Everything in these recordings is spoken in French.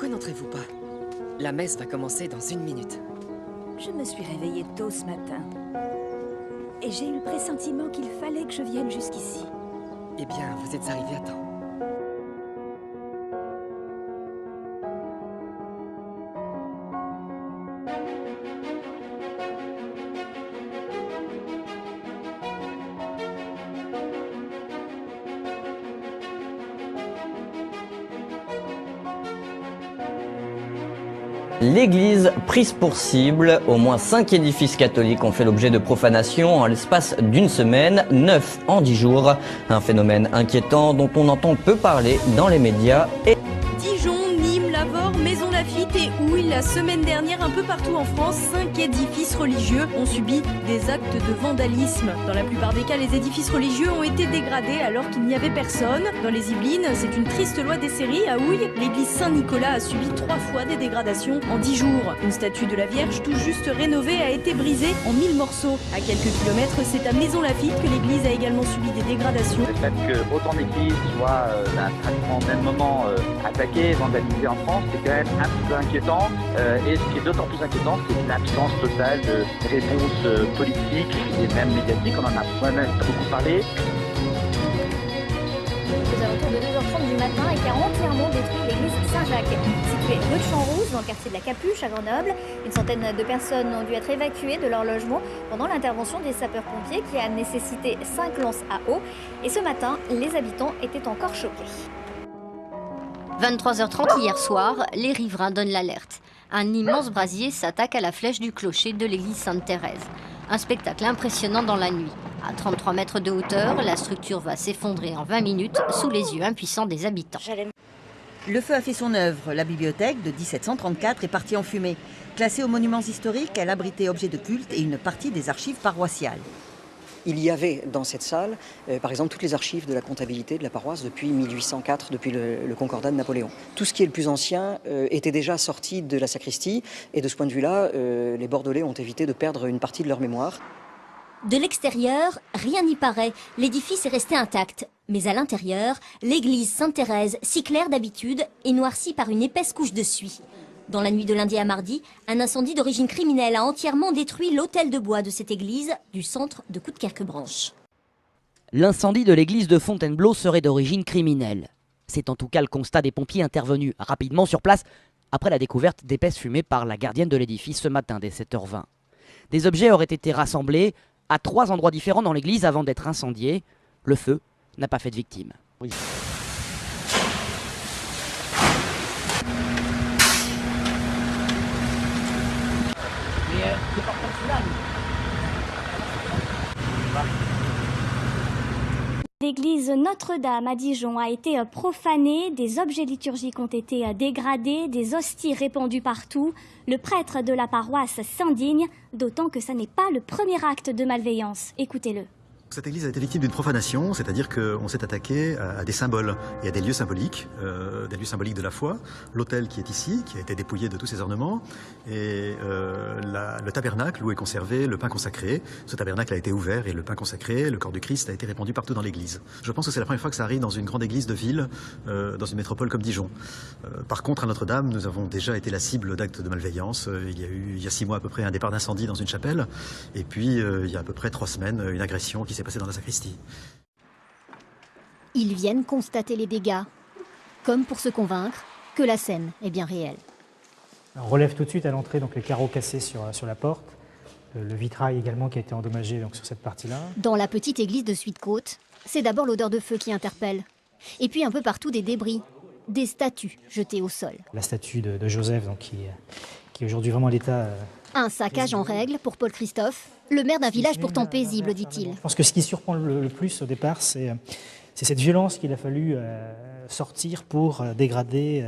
Pourquoi n'entrez-vous pas? La messe va commencer dans 1 minute. Je me suis réveillée tôt ce matin. Et j'ai eu le pressentiment qu'il fallait que je vienne jusqu'ici. Eh bien, vous êtes arrivé à temps. L'église prise pour cible, au moins 5 édifices catholiques ont fait l'objet de profanation en l'espace d'une semaine, 9 en 10 jours. Un phénomène inquiétant dont on entend peu parler dans les médias. Dijon, Nîmes, Lavore, Maison Lafitte et Houille. La semaine dernière, un peu partout en France, 5 édifices religieux ont subi des actes de vandalisme. Dans la plupart des cas, les édifices religieux ont été dégradés alors qu'il n'y avait personne. Dans les Yvelines, c'est une triste loi des séries. À Houille, l'église Saint-Nicolas a subi 3 fois des dégradations en 10 jours. Une statue de la Vierge tout juste rénovée a été brisée en 1000 morceaux. À quelques kilomètres, c'est à Maison Lafitte que l'église a également subi des dégradations. Le fait que autant d'églises soient pratiquement au même moment attaquées, vandalisées en France, c'est quand même un petit peu inquiétant. Et ce qui est d'autant plus inquiétant, c'est l'absence totale de réponse politique et même médiatique. On en a moi-même beaucoup parlé. Aux alentours de 2h30 du matin et qui a entièrement détruit l'église Saint-Jacques, située rue de Champs-Rouge, dans le quartier de la Capuche à Grenoble. Une centaine de personnes ont dû être évacuées de leur logement pendant l'intervention des sapeurs-pompiers qui a nécessité 5 lances à eau. Et ce matin, les habitants étaient encore choqués. 23h30 hier soir, les riverains donnent l'alerte. Un immense brasier s'attaque à la flèche du clocher de l'église Sainte-Thérèse. Un spectacle impressionnant dans la nuit. À 33 mètres de hauteur, la structure va s'effondrer en 20 minutes sous les yeux impuissants des habitants. Le feu a fait son œuvre. La bibliothèque de 1734 est partie en fumée. Classée aux monuments historiques, elle abritait objets de culte et une partie des archives paroissiales. Il y avait dans cette salle, par exemple, toutes les archives de la comptabilité de la paroisse depuis 1804, depuis le Concordat de Napoléon. Tout ce qui est le plus ancien était déjà sorti de la sacristie et de ce point de vue-là, les Bordelais ont évité de perdre une partie de leur mémoire. De l'extérieur, rien n'y paraît. L'édifice est resté intact. Mais à l'intérieur, l'église Sainte-Thérèse, si claire d'habitude, est noircie par une épaisse couche de suie. Dans la nuit de lundi à mardi, un incendie d'origine criminelle a entièrement détruit l'autel de bois de cette église du centre de Coudekerque-Branche. L'incendie de l'église de Fontainebleau serait d'origine criminelle. C'est en tout cas le constat des pompiers intervenus rapidement sur place après la découverte d'épaisses fumées par la gardienne de l'édifice ce matin dès 7h20. Des objets auraient été rassemblés à 3 endroits différents dans l'église avant d'être incendiés. Le feu n'a pas fait de victimes. Oui. L'église Notre-Dame à Dijon a été profanée, des objets liturgiques ont été dégradés, des hosties répandues partout. Le prêtre de la paroisse s'indigne, d'autant que ça n'est pas le premier acte de malveillance. Écoutez-le. Cette église a été victime d'une profanation, c'est-à-dire qu'on s'est attaqué à des symboles et à des lieux symboliques de la foi. L'autel qui est ici, qui a été dépouillé de tous ses ornements, et le tabernacle où est conservé le pain consacré. Ce tabernacle a été ouvert et le pain consacré, le corps du Christ, a été répandu partout dans l'église. Je pense que c'est la première fois que ça arrive dans une grande église de ville, dans une métropole comme Dijon. Par contre, à Notre-Dame, nous avons déjà été la cible d'actes de malveillance. Il y a eu, il y a 6 mois à peu près, un départ d'incendie dans une chapelle, et puis il y a à peu près 3 semaines, une agression qui s'est passée dans la sacristie. Ils viennent constater les dégâts, comme pour se convaincre que la scène est bien réelle. On relève tout de suite à l'entrée donc les carreaux cassés sur la porte, le vitrail également qui a été endommagé donc sur cette partie-là. Dans la petite église de Suite-Côte, c'est d'abord l'odeur de feu qui interpelle. Et puis un peu partout des débris, des statues jetées au sol. La statue de Joseph donc, qui est aujourd'hui vraiment à l'état... Un saccage en règle pour Paul Christophe, le maire d'un village pourtant paisible, dit-il. Je pense que ce qui surprend le plus au départ, c'est cette violence qu'il a fallu sortir pour dégrader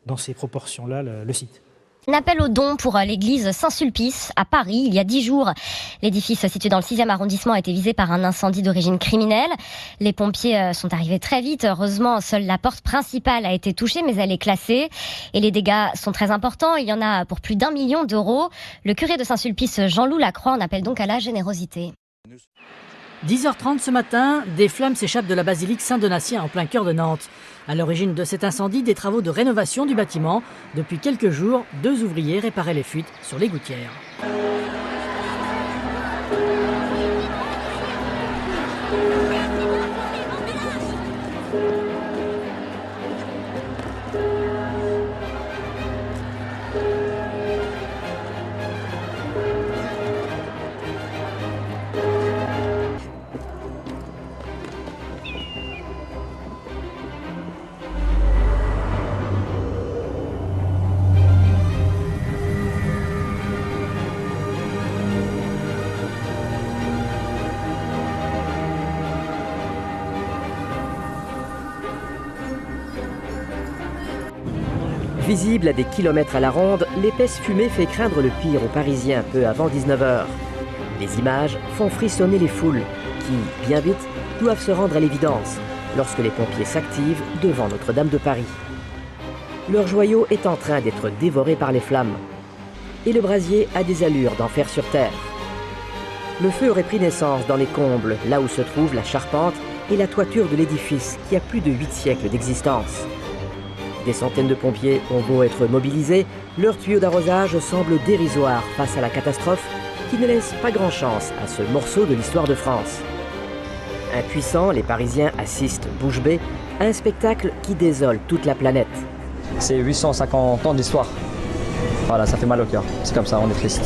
dans ces proportions-là le site. Un appel aux dons pour l'église Saint-Sulpice à Paris il y a 10 jours. L'édifice situé dans le 6e arrondissement a été visé par un incendie d'origine criminelle. Les pompiers sont arrivés très vite. Heureusement, seule la porte principale a été touchée, mais elle est classée. Et les dégâts sont très importants. Il y en a pour plus d'1 million d'euros. Le curé de Saint-Sulpice, Jean-Loup Lacroix, en appelle donc à la générosité. 10h30 ce matin, des flammes s'échappent de la basilique Saint-Donatien en plein cœur de Nantes. À l'origine de cet incendie, des travaux de rénovation du bâtiment. Depuis quelques jours, 2 ouvriers réparaient les fuites sur les gouttières. Visible à des kilomètres à la ronde, l'épaisse fumée fait craindre le pire aux Parisiens peu avant 19h. Les images font frissonner les foules qui, bien vite, doivent se rendre à l'évidence lorsque les pompiers s'activent devant Notre-Dame de Paris. Leur joyau est en train d'être dévoré par les flammes. Et le brasier a des allures d'enfer sur terre. Le feu aurait pris naissance dans les combles, là où se trouve la charpente et la toiture de l'édifice qui a plus de 8 siècles d'existence. Des centaines de pompiers ont beau être mobilisés, leur tuyau d'arrosage semble dérisoire face à la catastrophe qui ne laisse pas grand chance à ce morceau de l'histoire de France. Impuissants, les Parisiens assistent bouche bée à un spectacle qui désole toute la planète. C'est 850 ans d'histoire. Voilà, ça fait mal au cœur. C'est comme ça, on est triste.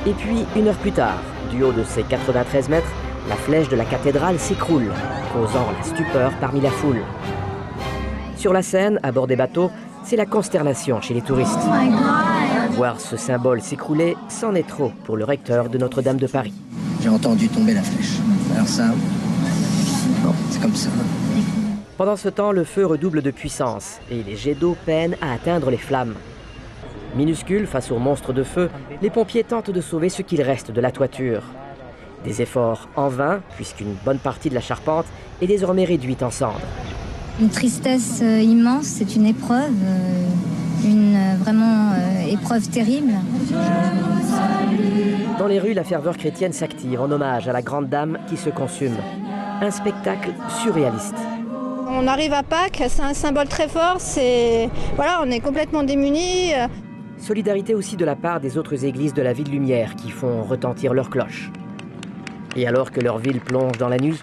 Et puis, 1 heure plus tard, du haut de ses 93 mètres, la flèche de la cathédrale s'écroule, causant la stupeur parmi la foule. Sur la Seine, à bord des bateaux, c'est la consternation chez les touristes. Voir ce symbole s'écrouler, c'en est trop pour le recteur de Notre-Dame de Paris. J'ai entendu tomber la flèche. Alors ça, bon, c'est comme ça. Pendant ce temps, le feu redouble de puissance et les jets d'eau peinent à atteindre les flammes. Minuscules face aux monstres de feu, les pompiers tentent de sauver ce qu'il reste de la toiture. Des efforts en vain, puisqu'une bonne partie de la charpente est désormais réduite en cendres. Une tristesse immense, c'est une épreuve, vraiment épreuve terrible. Dans les rues, la ferveur chrétienne s'active en hommage à la grande dame qui se consume. Un spectacle surréaliste. On arrive à Pâques, c'est un symbole très fort, voilà, on est complètement démunis. Solidarité aussi de la part des autres églises de la Ville Lumière qui font retentir leurs cloches. Et alors que leur ville plonge dans la nuit,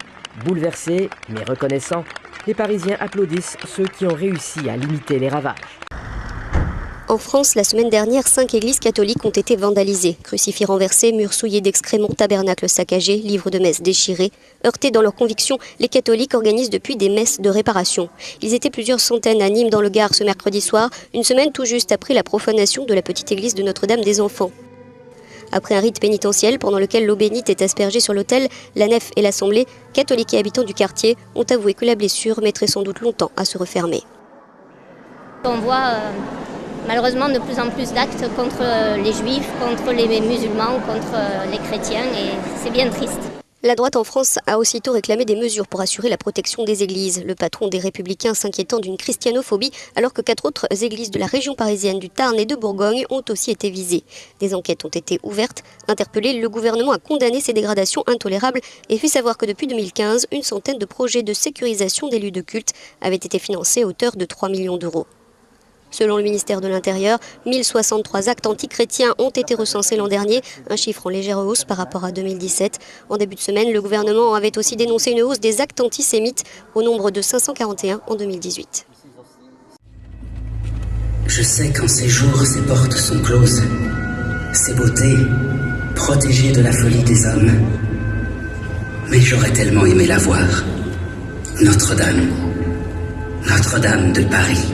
bouleversés mais reconnaissants, les Parisiens applaudissent ceux qui ont réussi à limiter les ravages. En France, la semaine dernière, 5 églises catholiques ont été vandalisées. Crucifix renversés, murs souillés d'excréments, tabernacles saccagés, livres de messe déchirés. Heurtés dans leurs convictions, les catholiques organisent depuis des messes de réparation. Ils étaient plusieurs centaines à Nîmes dans le Gard ce mercredi soir, une semaine tout juste après la profanation de la petite église de Notre-Dame des Enfants. Après un rite pénitentiel pendant lequel l'eau bénite est aspergée sur l'autel, la nef et l'assemblée, catholiques et habitants du quartier ont avoué que la blessure mettrait sans doute longtemps à se refermer. On voit malheureusement de plus en plus d'actes contre les juifs, contre les musulmans, contre les chrétiens et c'est bien triste. La droite en France a aussitôt réclamé des mesures pour assurer la protection des églises. Le patron des Républicains s'inquiétant d'une christianophobie, alors que 4 autres églises de la région parisienne du Tarn et de Bourgogne ont aussi été visées. Des enquêtes ont été ouvertes. Interpellé, le gouvernement a condamné ces dégradations intolérables et fait savoir que depuis 2015, une centaine de projets de sécurisation des lieux de culte avaient été financés à hauteur de 3 millions d'euros. Selon le ministère de l'Intérieur, 1063 actes antichrétiens ont été recensés l'an dernier, un chiffre en légère hausse par rapport à 2017. En début de semaine, le gouvernement avait aussi dénoncé une hausse des actes antisémites au nombre de 541 en 2018. Je sais qu'en ces jours, ces portes sont closes, ces beautés protégées de la folie des hommes. Mais j'aurais tellement aimé la voir. Notre-Dame. Notre-Dame de Paris.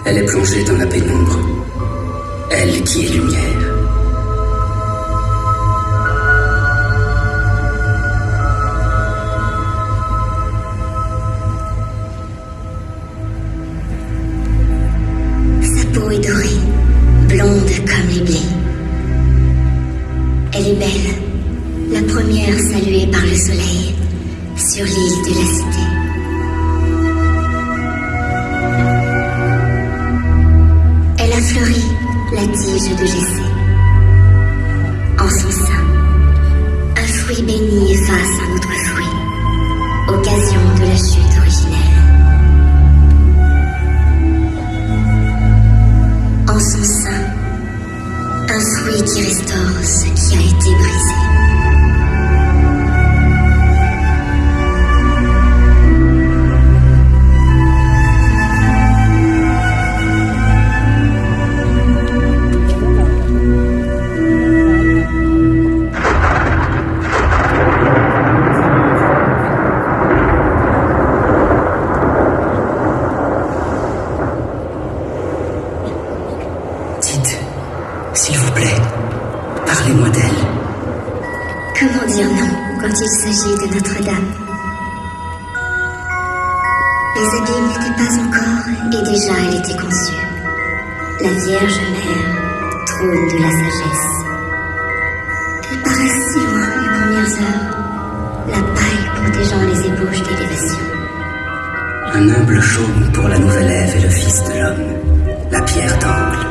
Elle est plongée dans la pénombre, elle qui est lumière. Sa peau est dorée, blonde comme les blés. Elle est belle, la première saluée par le soleil sur l'île de la Cité. Elle a fleuri la tige de Jessé. En son sein, Notre-Dame. Les abîmes n'étaient pas encore, et déjà elle était conçue. La Vierge Mère, trône de la sagesse. Elle paraît si loin les premières heures, la paille protégeant les ébauches d'élévation. Un humble chaume pour la nouvelle Ève et le Fils de l'homme, la pierre d'angle.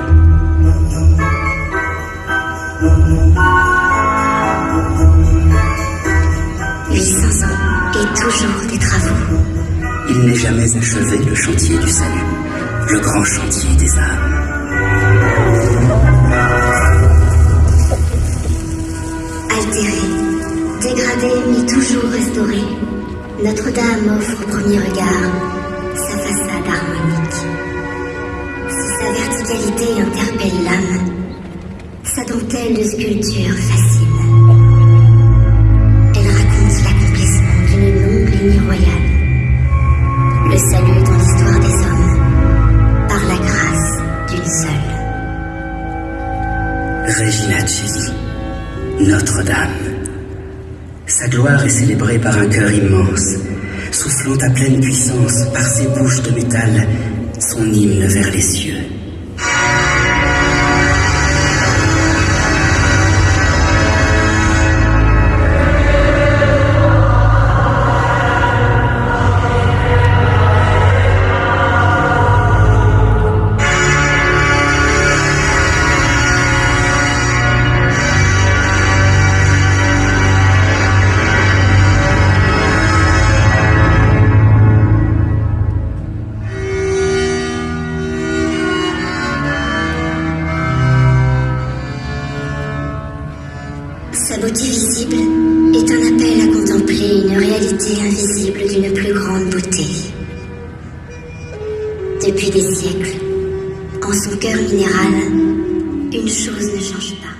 « 800 ans et toujours des travaux. Il n'est jamais achevé le chantier du salut, le grand chantier des âmes. Altérée, dégradée mais toujours restaurée, Notre-Dame offre au premier regard sa façade harmonique. Si sa verticalité interpelle l'âme, sa dentelle de sculpture fascine. Elle raconte l'accomplissement d'une longue ligne royale. Le salut dans l'histoire des hommes, par la grâce d'une seule. Regina Coeli, Notre-Dame. Sa gloire est célébrée par un cœur immense, soufflant à pleine puissance par ses bouches de métal son hymne vers les cieux. Sa beauté visible est un appel à contempler une réalité invisible d'une plus grande beauté. Depuis des siècles, en son cœur minéral, une chose ne change pas.